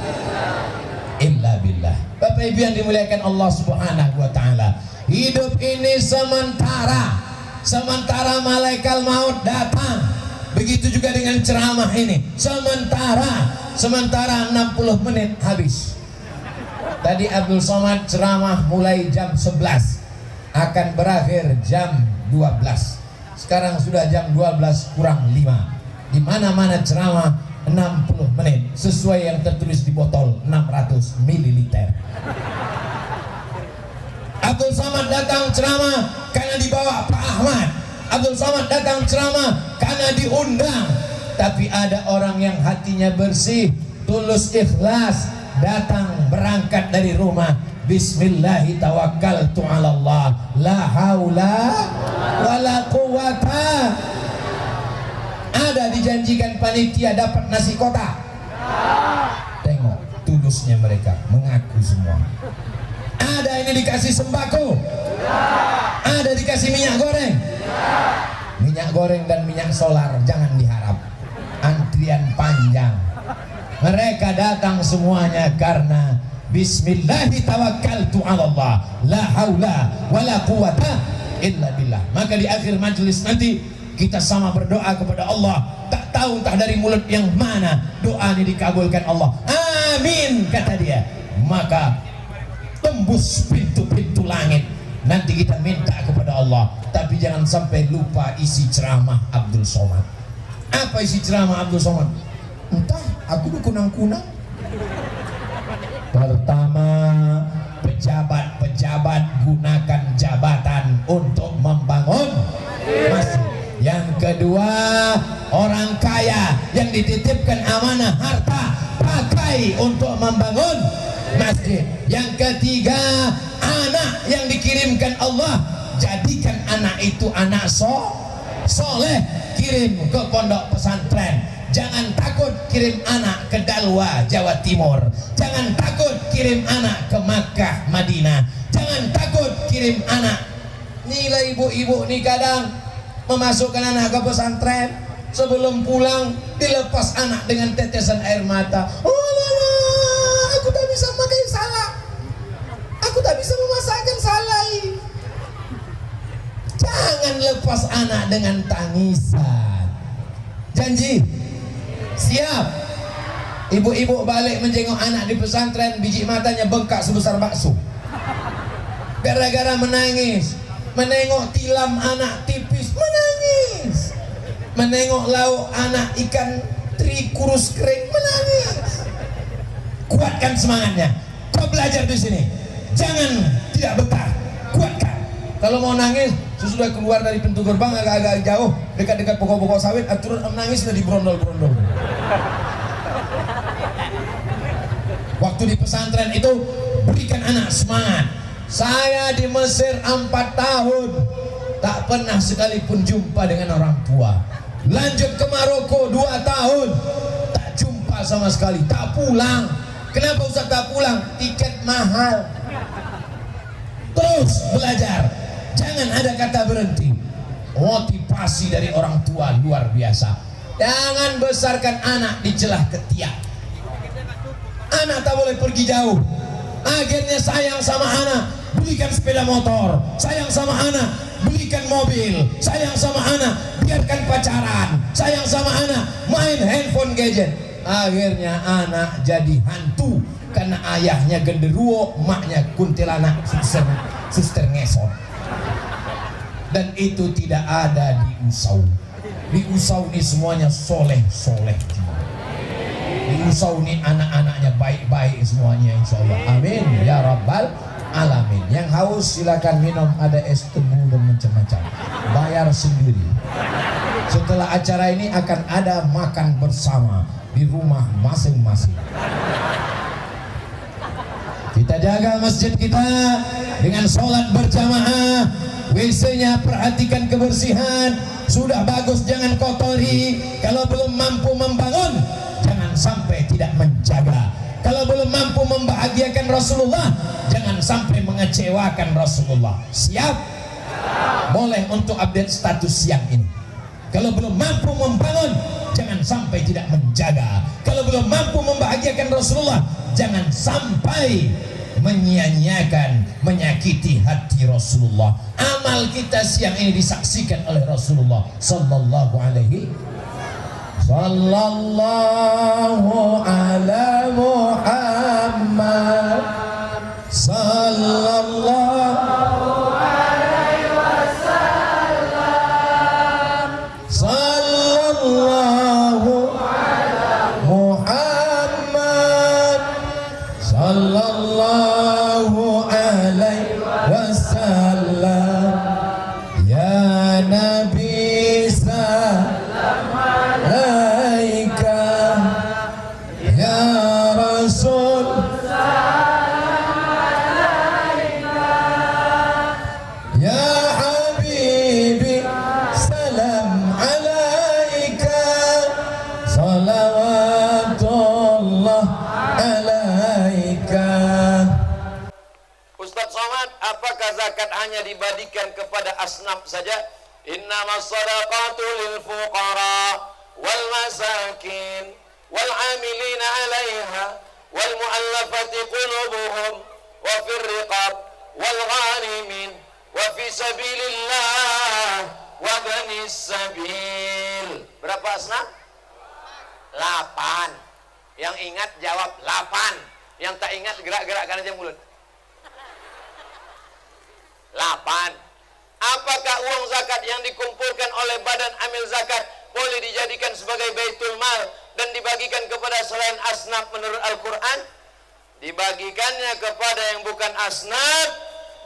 illa billah. Bapak Ibu yang dimuliakan Allah Subhanahu wa taala, hidup ini sementara. Sementara malaikat maut datang. Begitu juga dengan ceramah ini. Sementara 60 menit habis. Tadi Abdul Somad ceramah mulai jam 11, akan berakhir jam 12. Sekarang sudah jam 12 kurang 5. Di mana-mana ceramah 60 menit sesuai yang tertulis di botol 600 ml. Abdul Somad datang ceramah karena dibawa Pak Ahmad. Abdul Somad datang ceramah karena diundang. Tapi ada orang yang hatinya bersih, tulus, ikhlas, datang berangkat dari rumah. Bismillahi tawakkaltu ala Allah, la haula wala quwata. Ada dijanjikan panitia dapat nasi kotak. Tengok tulusnya mereka, mengaku semua. Ada ini dikasih sembako, ada dikasih minyak goreng. Minyak goreng dan minyak solar jangan diharap, antrian panjang. Mereka datang semuanya karena Bismillahi tawakkaltu ala Allah, la haula wala quwata illa billah. Maka di akhir majelis nanti kita sama berdoa kepada Allah. Tak tahu entah dari mulut yang mana doa ini dikabulkan Allah. Amin kata dia. Maka tembus pintu-pintu langit. Nanti kita minta kepada Allah. Tapi jangan sampai lupa isi ceramah Abdul Somad. Apa isi ceramah Abdul Somad? Entah, aku kunang-kunang. Pertama, pejabat-pejabat gunakan jabatan untuk membangun masjid. Yang kedua, orang kaya yang dititipkan amanah harta pakai untuk membangun masjid. Yang ketiga, anak yang dikirimkan Allah, jadikan anak itu anak soleh, kirim ke pondok pesantren. Jangan takut kirim anak ke Dalwa, Jawa Timur. Jangan takut kirim anak ke Makkah, Madinah. Jangan takut kirim anak. Nilai ibu-ibu nih kadang memasukkan anak ke pesantren, sebelum pulang dilepas anak dengan tetesan air mata. Oh lala, aku tak bisa memakai salak, aku tak bisa memasakkan salai. Jangan lepas anak dengan tangisan. Janji? Siap? Ibu-ibu balik menjenguk anak di pesantren, biji matanya bengkak sebesar bakso gara-gara menangis. Menengok tilam anak tipis, menangis. Menengok lauk anak ikan teri kurus kering, menangis. Kuatkan semangatnya. Kau belajar di sini, jangan tidak betah, kuatkan. Kalau mau nangis, sesudah keluar dari pintu gerbang agak-agak jauh, dekat-dekat pokok-pokok sawit, aturan menangis sudah diberondol-berondol. Waktu di pesantren itu, berikan anak semangat. Saya di Mesir 4 tahun, tak pernah sekalipun jumpa dengan orang tua. Lanjut ke Maroko 2 tahun, tak jumpa sama sekali, tak pulang. Kenapa Ustaz tak pulang? Tiket mahal. Terus belajar, jangan ada kata berhenti. Motivasi dari orang tua luar biasa. Jangan besarkan anak di celah ketiak. Anak tak boleh pergi jauh. Akhirnya sayang sama anak, belikan sepeda motor. Sayang sama anak, belikan mobil. Sayang sama anak, biarkan pacaran. Sayang sama anak, main handphone gadget. Akhirnya anak jadi hantu karena ayahnya genderuwo, emaknya kuntilanak, suster ngesot. Dan itu tidak ada di Usau. Di Usau ini semuanya soleh-soleh. Di Usau ini anak-anaknya baik-baik semuanya, insya Allah. Amin ya rabbal alamin. Yang haus silakan minum, ada es tebu dan macam-macam. Bayar sendiri. Setelah acara ini akan ada makan bersama di rumah masing-masing. Kita jaga masjid kita dengan sholat berjamaah. WC-nya perhatikan kebersihan. Sudah bagus jangan kotori. Kalau belum mampu membangun, jangan sampai tidak menjaga. Kalau belum mampu membahagiakan Rasulullah, jangan sampai mengecewakan Rasulullah. Siap? Boleh untuk update status siang ini. Kalau belum mampu membangun, jangan sampai tidak menjaga. Kalau belum mampu membahagiakan Rasulullah, jangan sampai menyia-nyiakan, menyakiti hati Rasulullah. Amal kita siang ini disaksikan oleh Rasulullah sallallahu alaihi sallallahu ala Muhammad sallallahu alaihi wasallam sallallahu ala Muhammad sallallahu alaihi wasallam. Ya Nabi salam alaika, ya Rasul salam alaika, ya Habibi salam alaika, salawatullah alaika. Ustaz Somad, apakah zakat hanya dibagikan kepada asnaf saja? Innamas shadaqatu lil fuqara wal masakin wal amilina 'alaiha wal mu'allafati qulubuhum wa fir riqab wal ghanimin wa fi sabilillah wa banis sabil. Berapa asnaf? 8. Yang ingat jawab 8. Yang tak ingat gerak-gerakkan aja mulut. 8. Apakah uang zakat yang dikumpulkan oleh badan amil zakat boleh dijadikan sebagai baitul mal dan dibagikan kepada selain asnaf menurut Al-Quran? dibagikannya kepada yang bukan asnaf,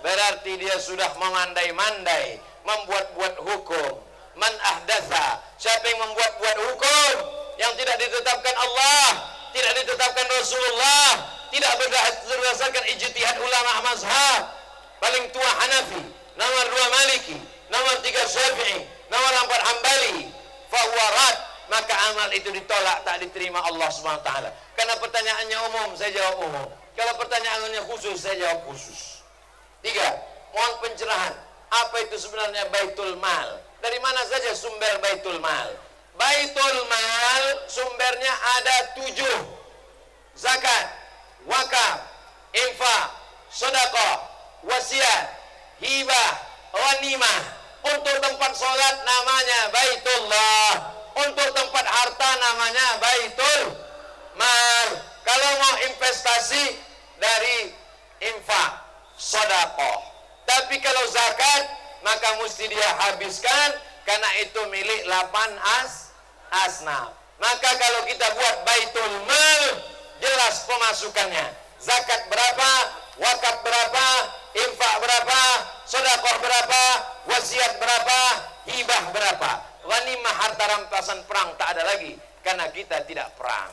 berarti dia sudah memandai-mandai membuat-buat hukum. Man ahdatha, siapa yang membuat-buat hukum yang tidak ditetapkan Allah, tidak ditetapkan Rasulullah, tidak berdasarkan ijtihad ulama mazhab. Paling tua Hanafi, nomor 2 Maliki, nomor 3 Syafi'i, nomor 4 Hambali, fahuwa rad, maka amal itu ditolak, tak diterima Allah Subhanahu wa taala. Karena pertanyaannya umum, saya jawab umum. Kalau pertanyaannya khusus, saya jawab khusus. 3, mohon pencerahan. Apa itu sebenarnya Baitul Mal? Dari mana saja sumber Baitul Mal? Baitul Mal sumbernya ada 7. Zakat, wakaf, infak, sedekah, wasiat, hibah, ghanimah. Untuk tempat sholat namanya Baitullah. Untuk tempat harta namanya Baitul Mal. Kalau mau investasi dari infak, sedekah. Tapi kalau zakat, maka mesti dia habiskan, karena itu milik 8 asnaf. Maka kalau kita buat Baitul Mal, jelas pemasukannya. Zakat berapa, wakaf berapa, infak berapa, sedekah berapa, wasiat berapa, hibah berapa. Ghanimah, harta rampasan perang, tak ada lagi, karena kita tidak perang.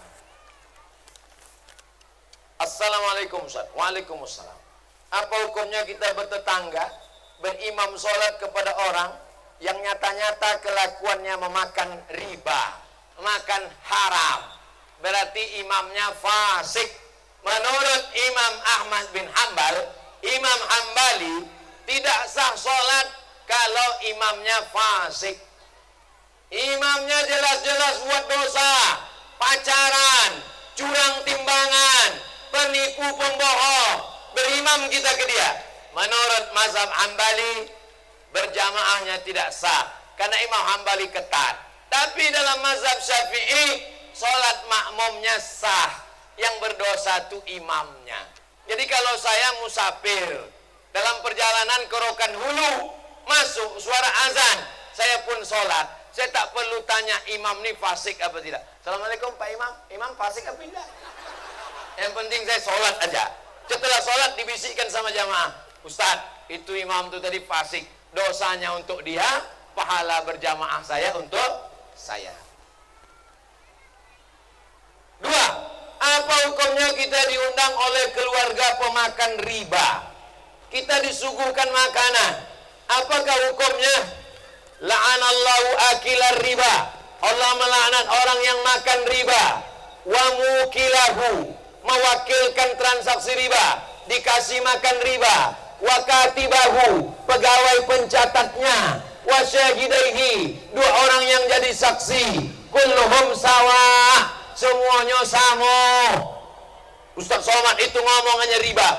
Assalamualaikum Ustaz. Waalaikumsalam. Apa hukumnya kita bertetangga, berimam sholat kepada orang yang nyata-nyata kelakuannya memakan riba, makan haram, berarti imamnya fasik. Menurut Imam Ahmad bin Hambal, Imam Hambali tidak sah sholat kalau imamnya fasik. Imamnya jelas-jelas buat dosa, pacaran, curang timbangan, penipu, pembohong. Berimam kita ke dia. Menurut mazhab Hambali, berjamaahnya tidak sah, karena Imam Hambali ketat. Tapi dalam mazhab Syafi'i, sholat makmumnya sah. Yang berdosa itu imamnya. Jadi kalau saya musafir dalam perjalanan ke Rokan Hulu, masuk suara azan, saya pun sholat, saya tak perlu tanya imam ini fasik apa tidak. Assalamualaikum Pak Imam, imam fasik apa tidak? Yang penting saya sholat aja. Setelah sholat dibisikkan sama jamaah, Ustadz, itu imam itu tadi fasik, dosanya untuk dia, pahala berjamaah saya untuk saya. 2, apa hukumnya kita diundang oleh keluarga pemakan riba? Kita disuguhkan makanan, apakah hukumnya? La'anallahu akilar riba, Allah melaknat orang yang makan riba. Wa mukilahu, mewakilkan transaksi riba, dikasih makan riba. Wa katibahu, pegawai pencatatnya. Wa syahidaihi, 2 orang yang jadi saksi. Kulluhum sawa, semuanya sama. Ustaz Somad itu ngomongannya riba.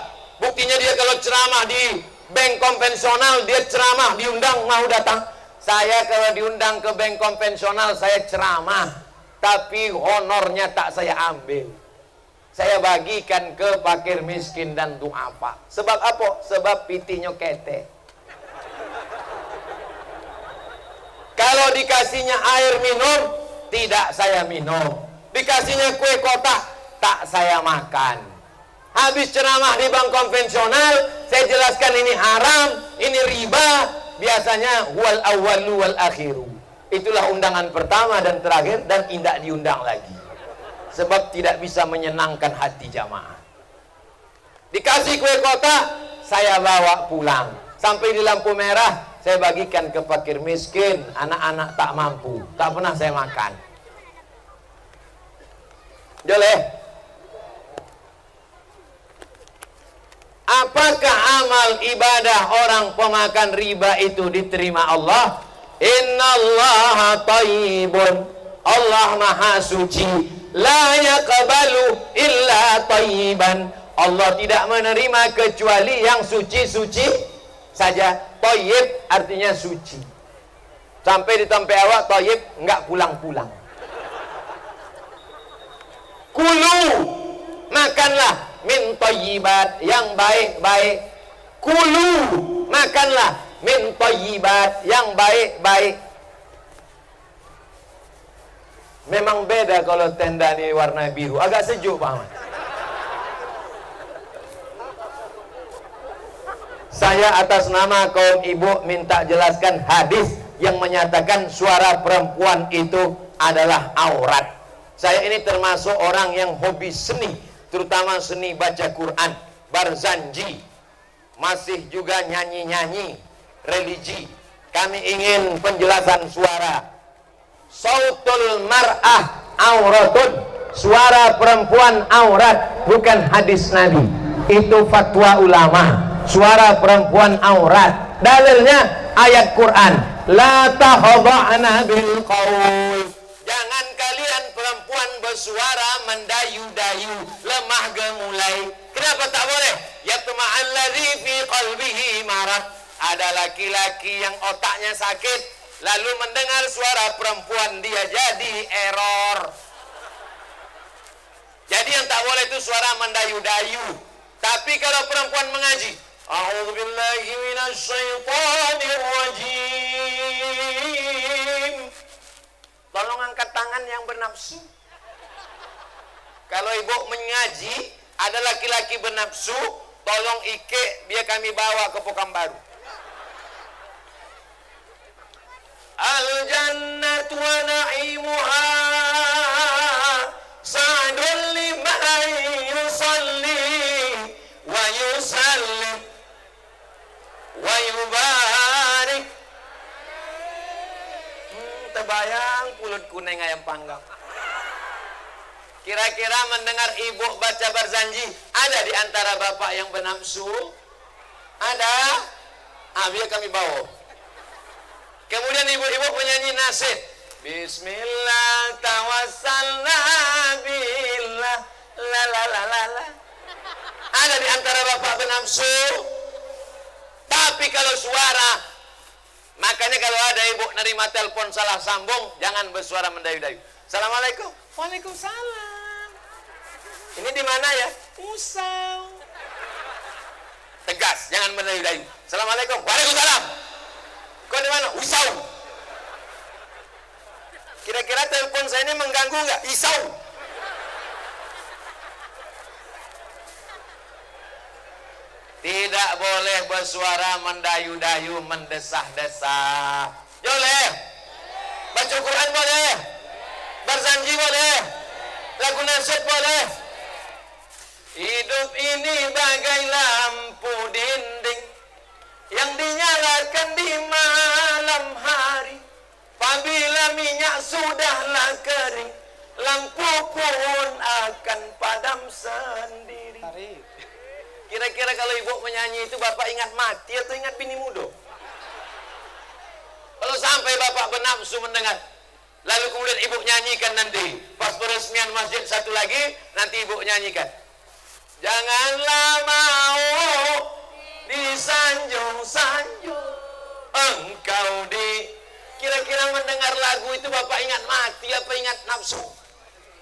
Buktinya dia kalau ceramah di bank konvensional, dia ceramah, diundang, mau datang. Saya kalau diundang ke bank konvensional, saya ceramah, tapi honornya tak saya ambil. Saya bagikan ke fakir miskin dan duafa. Sebab apa? Sebab pitinya kete. Kalau dikasihnya air minum, tidak saya minum. Dikasihnya kue kotak, tak saya makan. Habis ceramah di bank konvensional, saya jelaskan ini haram, ini riba. Biasanya wal awwalu wal akhiru. Itulah undangan pertama dan terakhir, dan tidak diundang lagi. Sebab tidak bisa menyenangkan hati jamaah. Dikasih kue kotak, saya bawa pulang. Sampai di lampu merah, saya bagikan ke fakir miskin, anak-anak tak mampu. Tak pernah saya makan. Boleh? Apakah amal ibadah orang pemakan riba itu diterima Allah? Innallaha thayyibun, Allah maha suci. La yaqbalu illa thayyiban, Allah tidak menerima kecuali yang suci-suci saja. Thayyib artinya suci. Sampai di tempat awak thayyib enggak pulang-pulang. Kulu, makanlah min thayyibat, yang baik-baik. Kulu, makanlah min thayyibat, yang baik-baik. Memang beda kalau tenda ini warna biru, agak sejuk Pak Ahmad. Saya atas nama kaum ibu minta jelaskan hadis yang menyatakan suara perempuan itu adalah aurat. Saya ini termasuk orang yang hobi seni, terutama seni baca Quran, barzanji, masih juga nyanyi-nyanyi religi. Kami ingin penjelasan suara. Sautul mar'ah auratun, suara perempuan aurat, bukan hadis Nabi. Itu fatwa ulama. Suara perempuan aurat. Dalilnya ayat Quran. La tahdha'na bil qaul. Jangan kalian perempuan bersuara mendayu-dayu, lemah gemulai. Kenapa tak boleh? Yatma'alladzi fi qalbihi marad. Ada laki-laki yang otaknya sakit, lalu mendengar suara perempuan, dia jadi error. Jadi yang tak boleh itu suara mendayu-dayu. Tapi kalau perempuan mengaji, a'udzubillahi minasyaitonir rajim, tolong angkat tangan yang bernafsu. Kalau ibu mengaji, ada laki-laki bernafsu, tolong ike biar kami bawa ke Pekanbaru. Al-jannatu wa na'imuha sa'dun liman yusalli wa yusallim wa yubarik. Terbayang pulut kuning ayam panggang. Kira-kira mendengar ibu baca barzanji, ada di antara bapak yang bernafsu? Ada? Biar kami bawa. Kemudian ibu-ibu menyanyi nasyid. Bismillah tawassalna billah la la la la la. Ada di antara bapak bernafsu? Tapi kalau suara, makanya kalau ada ibu nerima telepon salah sambung, jangan bersuara mendayu-dayu. Assalamualaikum. Waalaikumsalam. Ini di mana ya? Usau. Tegas, jangan mendayu-dayu. Assalamualaikum. Waalaikumsalam. Kau di mana? Usau. Kira-kira telepon saya ini mengganggu nggak? Isau. Tidak boleh bersuara mendayu-dayu, mendesah-desah. Boleh? Baca Quran boleh? Barzanji boleh? Lagu nasyid boleh? Hidup ini bagai lampu dinding yang dinyalakan di malam hari. Apabila minyak sudahlah kering, lampu pun akan padam sendiri. Kira-kira kalau ibu menyanyi itu bapak ingat mati atau ingat bini muda? Kalau sampai bapak bernafsu mendengar, lalu kemudian ibu nyanyikan nanti pas peresmian masjid satu lagi, nanti ibu nyanyikan, janganlah mau disanjung-sanjung engkau di. Kira-kira mendengar lagu itu bapak ingat mati apa ingat nafsu?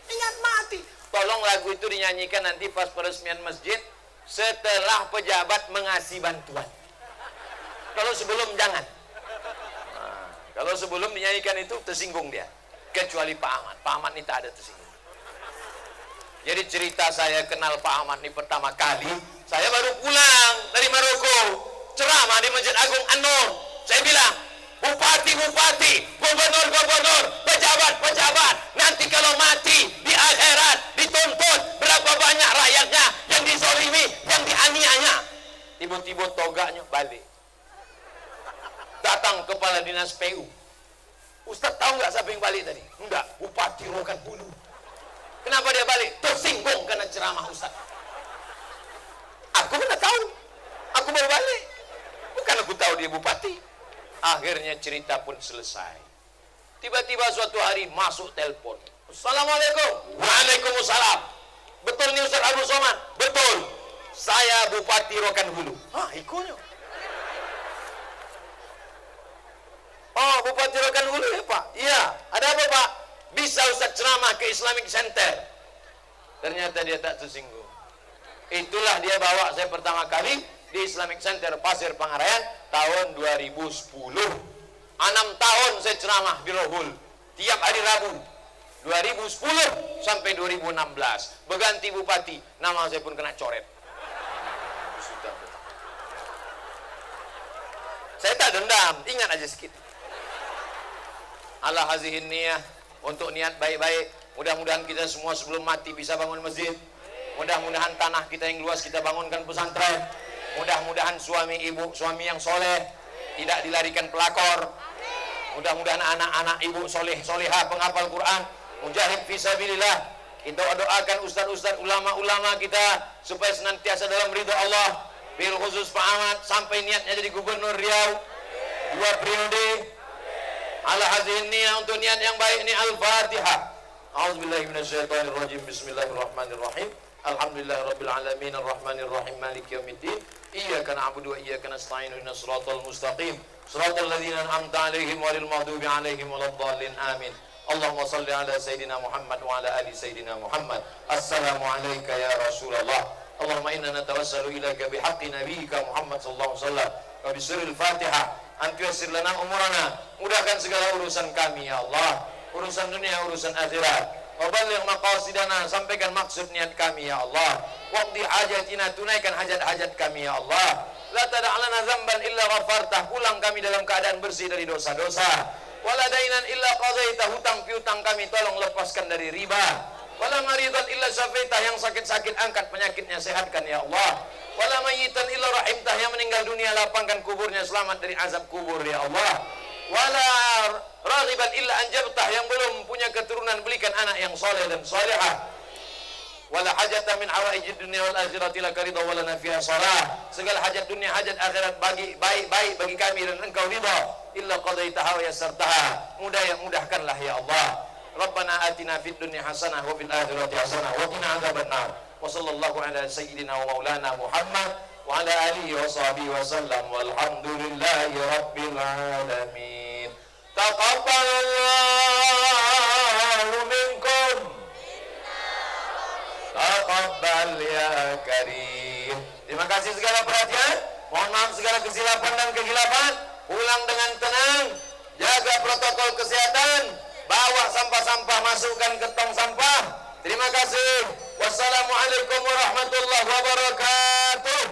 Ingat mati. Tolong lagu itu dinyanyikan nanti pas peresmian masjid setelah pejabat mengasih bantuan. Kalau sebelum jangan. Nah, kalau sebelum dinyanyikan itu tersinggung dia. Kecuali Pak Ahmad. Pak Ahmad ini tak ada tersinggung. Jadi cerita saya kenal Pak Ahmad ini pertama kali, saya baru pulang dari Maroko, ceramah di Masjid Agung An-Nur. Saya bilang, bupati-bupati, gubernur-gubernur, pejabat-pejabat, nanti kalau mati di akhirat dituntut berapa banyak rakyatnya yang dizolimi, yang dianiaya. Tiba-tiba toganya balik. Datang kepala dinas PU. Ustaz tahu nggak siapa yang balik tadi? Enggak, Bupati Rokan Hulu. Kenapa dia balik? Tersinggung karena ceramah Ustaz. Aku mana tahu? Aku baru balik. Bukan aku tahu dia bupati. Akhirnya cerita pun selesai. Tiba-tiba suatu hari masuk telepon. Assalamualaikum. Waalaikumsalam. Betul nih Ustaz Abdul Somad? Betul. Saya Bupati Rokan Hulu. Hah, ikutnya. Oh, Bupati Rokan Hulu ya Pak? Iya. Ada apa Pak? Bisa Ustaz ceramah ke Islamic Center. Ternyata dia tak tersinggung. Itulah dia bawa saya pertama kali di Islamic Center Pasir Pangarayan tahun 2010. 6 tahun saya ceramah di Rohul tiap hari Rabu 2010 sampai 2016. Berganti bupati, nama saya pun kena coret. Saya tak dendam, ingat aja sedikit. Ala hazihin niyah, untuk niat baik-baik. Mudah-mudahan kita semua sebelum mati bisa bangun masjid. Mudah-mudahan tanah kita yang luas kita bangunkan pesantren. Mudah-mudahan suami ibu, suami yang soleh, tidak dilarikan pelakor. Mudah-mudahan anak-anak ibu soleh, solehah, penghafal Quran, mujahid fisabilillah. Kita doakan ustaz-ustaz, ulama-ulama kita supaya senantiasa dalam ridha Allah. Bil khusus Pak Ahmad sampai niatnya jadi gubernur Riau 2 periode. Ala hazihin niyah, untuk niat yang baik ini Al-Fatihah. A'udzubillahi minasyaitonirrajim. Bismillahirrahmanirrahim. Alhamdulillahirabbil alamin arrahmanirrahim maliki yaumiddin. Iyyaka na'budu wa iyyaka nasta'in ihdinas siratal mustaqim. Siratal ladzina an'amta 'alaihim ghairil maghdubi 'alaihim waladdallin. Amin. Allahumma shalli ala sayidina Muhammad wa ala ali sayidina Muhammad. Assalamu alayka ya Rasulullah. Allahumma inna natawassalu ilaika bihaqqi nabiyyika Muhammad sallallahu alaihi wasallam wa bisirril Fatihah an tuyassir lana umurana. Mudahkan segala urusan kami ya Allah, urusan dunia, urusan akhirat. Wa balligh maqasidana, sampaikan maksud niat kami ya Allah. Waqdi hajatina, tunaikan hajat-hajat kami ya Allah. La tada'lana dzamban illa ghafartah, pulang kami dalam keadaan bersih dari dosa-dosa. Wala dainan illa qadaitah, hutang piutang kami tolong lepaskan dari riba. Wala maridan illa syafaitah, yang sakit-sakit angkat penyakitnya, sehatkan ya Allah. Wala mayyitan illa rahimtah, yang meninggal dunia lapangkan kuburnya, selamat dari azab kubur ya Allah. Wala raghiban illa anjabtah, yang belum punya keturunan belikan anak yang soleh dan solehah. Wala hajata min hawaijid dunia wal akhirati laka ridha wala nafiha salah, segala hajat dunia hajat akhirat bagi baik-baik bagi kami dan engkau ridha. Illa qadaitaha wa yassartaha, mudahkanlah ya Allah. Rabbana atina fid dunya hasanah wa fil akhirati hasanah wa qina adzabannar. Wa sallallahu ala sayyidina wa maulana Muhammad wa ala alihi wa sahbihi wa sallam walhamdulillahi rabbil alamin. Taqabbalallahu minkum, taqabbal ya karim. Terima kasih segala perhatian. Mohon maaf segala kesilapan dan kehilapan. Pulang dengan tenang, jaga protokol kesehatan, bawa sampah-sampah, masukkan ke tong sampah. Terima kasih. Wassalamualaikum warahmatullahi wabarakatuh.